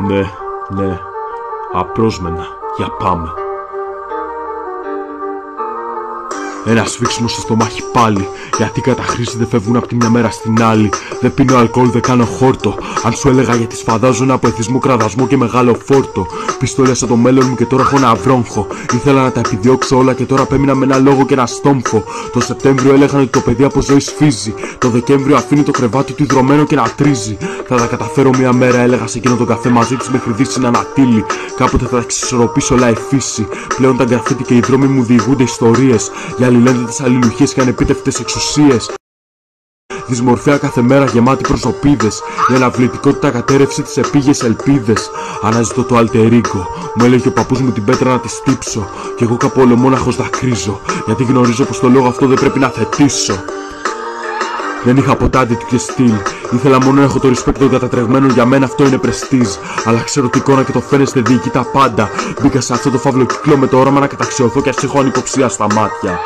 Ναι, απρόσμενα, για πάμε. Ένα σφίξιμο στο στομάχι πάλι. Γιατί οι καταχρήσεις δεν φεύγουν από τη μια μέρα στην άλλη. Δεν πίνω αλκοόλ, δεν κάνω χόρτο. Αν σου έλεγα γιατί σφαδάζω ένα από εθισμό, κραδασμό και μεγάλο φόρτο. Πιστόλιασα το μέλλον μου και τώρα έχω ένα βρόγχο. Ήθελα να τα επιδιώξω όλα και τώρα πέμεινα με ένα λόγο και ένα στόμφο. Το Σεπτέμβριο έλεγαν ότι το παιδί από ζωή σφίζει. Το Δεκέμβριο αφήνει το κρεβάτι του ιδρωμένο και να τρίζει. Θα τα καταφέρω μια μέρα, έλεγα σε εκείνο τον καφέ μαζί της μέχρι δύση να ανατείλει. Κάποτε θα τα εξισορροπήσω όλα η φύση. Πλέον τα γκραφίτι και οι δρόμοι μου διηγούνται ιστορίες. Οι άλλοι λένε τις αλληλουχίες και ανεπίτευτες εξουσίες. Δυσμορφία κάθε μέρα γεμάτη προσωπίδες. Η αναβλητικότητα κατέρευσε τις επίγειες ελπίδες. Αναζητώ το alter ego. Μου έλεγε ο παππούς μου την πέτρα να τη στύψω. Κι εγώ κάπου ολομόναχος δακρύζω. Γιατί γνωρίζω πως το λόγο αυτό δεν πρέπει να θετήσω. Δεν είχα ποτέ του και στυλ. Ήθελα μόνο να έχω το respect των κατατρεγμένων, για μένα αυτό είναι πρεστίζ. Αλλά ξέρω ότι η εικόνα και το φαίνεστε διοικεί τα πάντα. Μπήκα σε αυτό το φαύλο κύκλο με το όραμα να καταξιωθώ κι ας έχω ανυποψία στα μάτια.